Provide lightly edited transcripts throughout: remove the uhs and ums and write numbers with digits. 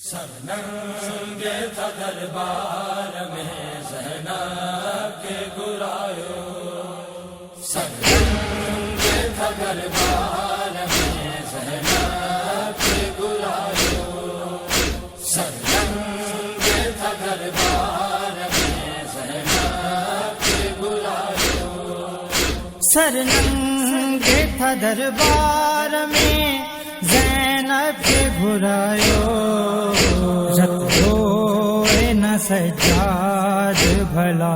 सरनंगे था दरबार में ज़ैनब के गुरायो, सरनंगे था दरबार में ज़ैनब के गुरायो, सरनंगे था दरबार में ज़ैनब के गुरायो, सरनंगे था दरबार में ज़ैनब के घुरायो। रत होए न सज्जाद भला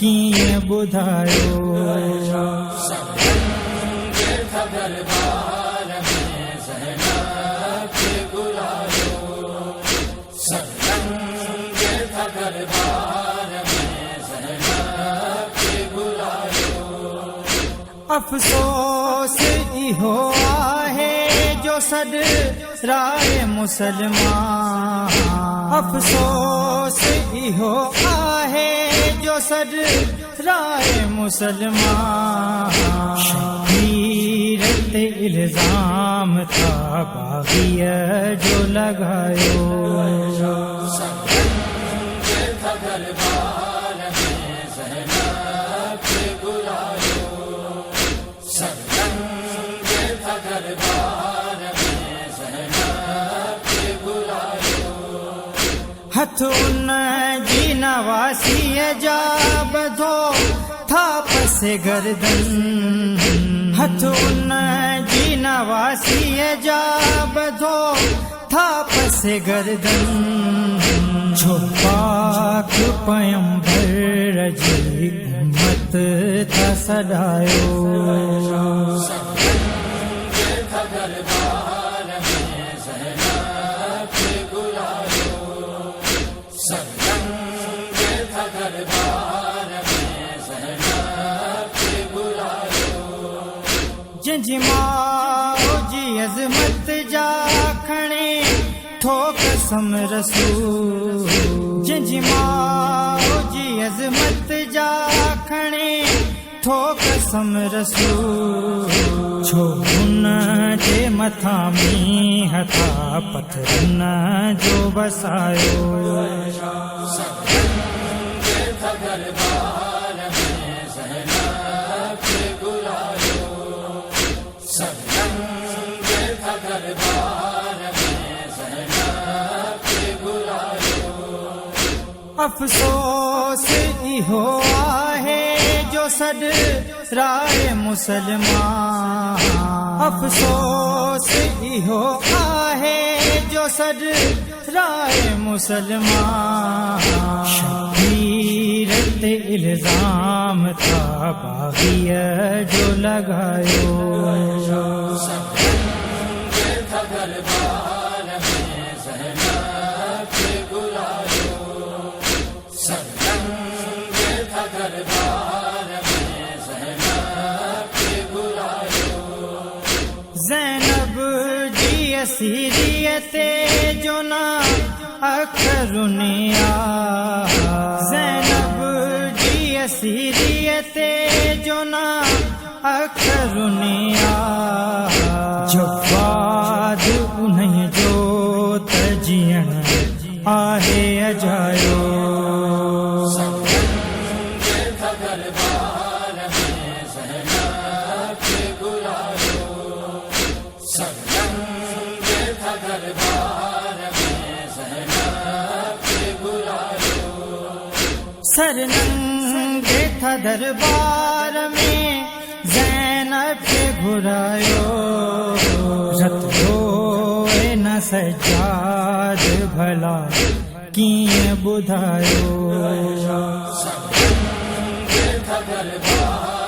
कीअं ॿुधायो। सरनंगे था दरबार में ज़ैनब के घुरायो, सरनंगे था दरबार में ज़ैनब के घुरायो। अफ़सोस इहो आहे जो सॾराए मुसलमान, अफ़सोस इहो आहे जो सॾराए मुसलमान। शबीर ते इल्ज़ाम था बाग़ीअ जो लॻायो। सरनंगे था दरबार में ज़ैनब के घुरायो, सरनंगे था दरबार में ज़ैनब के घुरायो। हथ उन जी नवासीअ जा ॿधो था पसे गर्दन, हथ उन जी नवासीअ जा ॿधो था पसे गर्दन। छो पाक पैगंबर जी उम्मत था सॾायो। सरनंगे था दरबार में ज़ैनब के घुरायो, सरनंगे था दरबार में ज़ैनब के घुरायो। जंहिंजी माउ जी अज़मत जा खणे थो कसम रसूल, जंहिंजी माउ जी अज़मत जा खणे थो कसम रसूल। छो हुन जे मथां मींहं था पथरनि जो वसायो। सरनंगे था दरबार में ज़ैनब के घुरायो, सरनंगे था दरबार में ज़ैनब के घुरायो। अफ़सोस इहो आहे जो सॾराए मुसलमान, अफ़सोस इहो आहे जो सॾराए मुसलमान। शबीर ते इल्ज़ाम था बाग़ीअ जो लॻायो। सरनंगे था दरबार में ज़ैनब के घुरायो, सरनंगे था दरबार में ज़ैनब के घुरायो। ज़ैनब जी असीरियत जो न अखरुनिया, ज़ैनब जी असीरियत जो न अखरुनिया। जवाद उन्हीं जो त जीअण आहे अजायो। सरनंगे था दरबार में ज़ैनब के घुरायो, सरनंगे था दरबार में ज़ैनब के घुरायो। सरनंगे था दरबार में ज़ैनब के घुरायो। रत होए न सज्जाद भला कीअं ॿुधायो। सरनंगे था दरबार